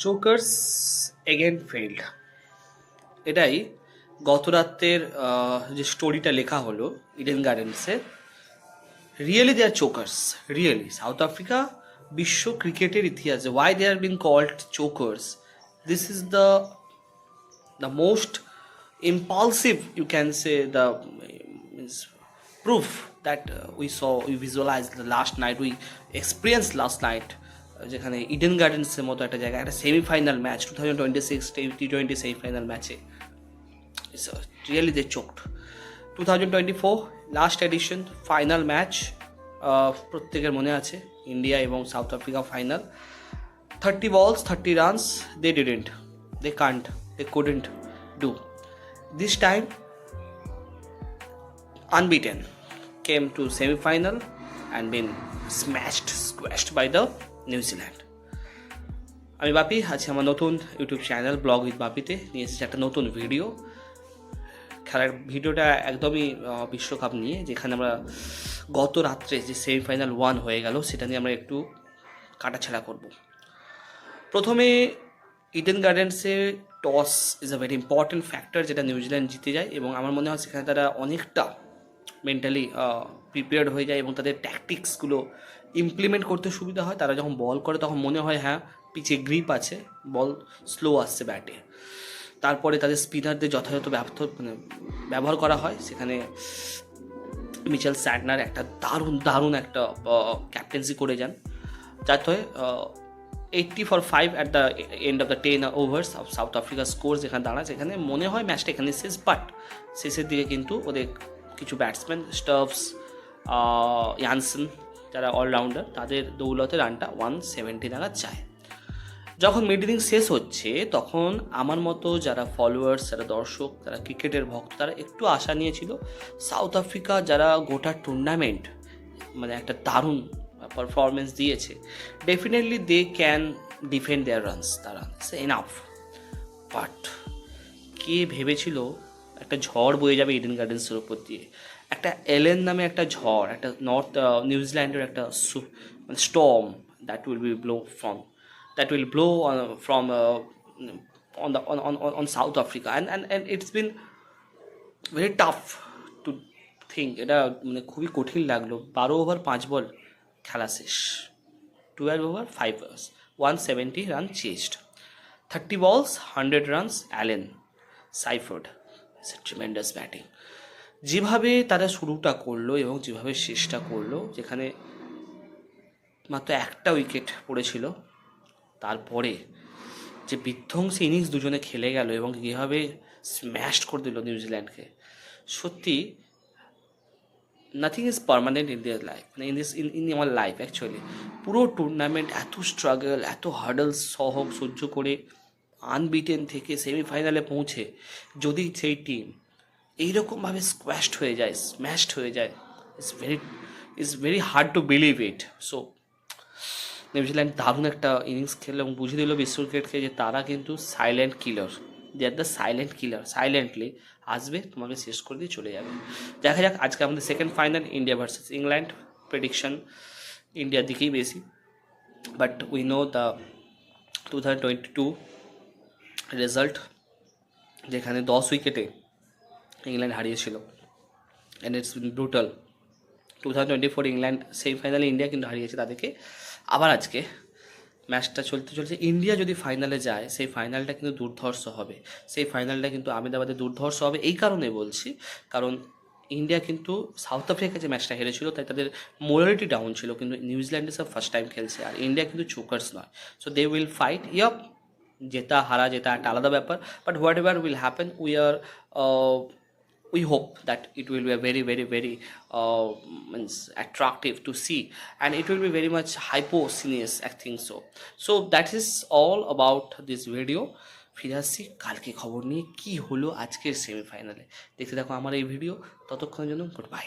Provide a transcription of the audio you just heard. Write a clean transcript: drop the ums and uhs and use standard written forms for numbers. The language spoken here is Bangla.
চোকার্স এগেন ফেইল্ড, এটাই গত রাত্রের যে স্টোরিটা লেখা হলো ইডেন গার্ডেন্সে। Really they are chokers, really South Africa বিশ্ব ক্রিকেটের ইতিহাসে why they are being called chokers, this is the most impulsive, you can say, the means proof that we visualized the last night, we experienced last night, যেখানে ইডেন গার্ডেন্সের মতো একটা জায়গায় একটা সেমিফাইনাল ম্যাচ 2026 T20 সেমিফাইনাল ম্যাচে রিয়েলি দে চোকড। 2024 লাস্ট এডিশন ফাইনাল ম্যাচ, প্রত্যেকের মনে আছে ইন্ডিয়া এবং south Africa final. 30 balls 30 runs, they couldn't do. This time unbeaten came to semi-final and been squashed by the New Zealand. আমি বাপি, আজকে আমার নতুন ইউটিউব চ্যানেল ব্লগ উইথ বাপিতে নিয়ে এসেছি একটা নতুন ভিডিও। খেলার ভিডিওটা একদমই বিশ্বকাপ নিয়ে, যেখানে আমরা গত রাত্রে যে সেমিফাইনাল 1 হয়ে গেল সেটা নিয়ে আমরা একটু কাটাছেড়া করব। প্রথমে ইডেন গার্ডেন্সে toss is a very important factor, যেটা নিউজিল্যান্ড জিতে যায় এবং আমার মনে হয় সেখানে তারা অনেকটা মেন্টালি প্রিপেয়ার্ড হয়ে যায় এবং তাদের ট্যাকটিক্সগুলো ইমপ্লিমেন্ট করতে সুবিধা হয়। তারা যখন বল করে তখন মনে হয় হ্যাঁ পিছে গ্রিপ আছে, বল স্লো আসছে ব্যাটে। তারপরে তাদের স্পিনারদের যথাযথ ব্যবহার করা হয়। সেখানে মিচেল স্যান্টনার একটা দারুণ একটা ক্যাপ্টেন্সি করে যান, যাতে 80 for 5 at the end of the 10 overs of South Africa scores যেখানে দাঁড়ায়, সেখানে মনে হয় ম্যাচটা এখানে শেষ। বাট শেষের দিকে কিন্তু ওদের কিছু ব্যাটসম্যান স্টার্ভস, ইয়ানসন, যারা অলরাউন্ডার, তাদের দৌলতে রানটা 170 নাগাদ যায়। যখন মিড ইনিংস শেষ হচ্ছে তখন আমার মতো যারা ফলোয়ার্স, যারা দর্শক, যারা ক্রিকেটের ভক্ত, তারা একটু আশা নিয়েছিল সাউথ আফ্রিকা যারা গোটা টুর্নামেন্ট মানে একটা দারুণ পারফরমেন্স দিয়েছে, definitely they can defend their runs, তারা এনাফ। বাট কে ভেবেছিল একটা ঝড় বয়ে যাবে ইডেন গার্ডেন্সের উপর দিয়ে, একটা এলেন নামে একটা ঝড়, একটা নর্থ নিউজিল্যান্ডের একটা storm that will blow from on South Africa, and it's been very tough to think. এটা মানে খুবই কঠিন লাগলো। 12 ওভার 5 বল খেলা শেষ, 12 over 5 balls, 170 run chased, 30 balls 100 runs, Allen Seifert, tremendous batting. যেভাবে তারা শুরুটা করলো এবং যেভাবে শেষটা করলো, যেখানে মাত্র একটা উইকেট পড়েছিল, তারপরে যে বিধ্বংসী ইনিংস দুজনে খেলে গেল এবং কীভাবে স্ম্যাশ করে দিল নিউজিল্যান্ডকে, সত্যি নাথিং ইজ পারমানেন্ট ইন দিয়ার লাইফ, মানে ইন আমার লাইফ অ্যাকচুয়ালি। পুরো টুর্নামেন্ট এত স্ট্রাগল, এত হার্ডলস সহ্য করে আনবিটেন থেকে সেমিফাইনালে পৌঁছে যদি সেই টিম এইরকমভাবে স্ম্যাশড হয়ে যায়, it's very hard to believe it. So New Zealand দারুণ একটা ইনিংস খেললো এবং বুঝিয়ে দিল বিশ্ব ক্রিকেটকে যে তারা কিন্তু silent killer, they are the silent killer. Silently আসবে, তোমাকে শেষ করে দিয়ে চলে যাবে। দেখা যাক আজকে আমাদের second final India versus England. Prediction ইন্ডিয়ার দিকেই বেশি, but we know the 2022 result, যেখানে 10 উইকেটে ইংল্যান্ড হারিয়েছিল, and it's been brutal. 2024 England সেমিফাইনালে ইন্ডিয়া কিন্তু হারিয়েছে তাদেরকে। আবার আজকে ম্যাচটা চলছে, ইন্ডিয়া যদি ফাইনালে যায় সেই ফাইনালটা কিন্তু দুর্ধর্ষ হবে, সেই ফাইনালটা কিন্তু আহমেদাবাদে দুর্ধর্ষ হবে। এই কারণে বলছি, কারণ ইন্ডিয়া কিন্তু সাউথ আফ্রিকার যে ম্যাচটা হেরেছিল তাই তাদের মোরালিটি ডাউন ছিল, কিন্তু নিউজিল্যান্ডে সব ফার্স্ট টাইম খেলছে, আর ইন্ডিয়া কিন্তু চোকার্স নয়। সো দে উইল ফাইট, জেতা হারা একটা আলাদা ব্যাপার, but what ever will happen, we hope that it will be a very means attractive to see, and it will be very much hypocinous, I think so that is all about this video. ফিরে আসছি কালকে খবর নিয়ে কি হলো আজকের সেমিফাইনালে। দেখতে থাকো আমার এই ভিডিও, ততক্ষণের জন্য গুড বাই।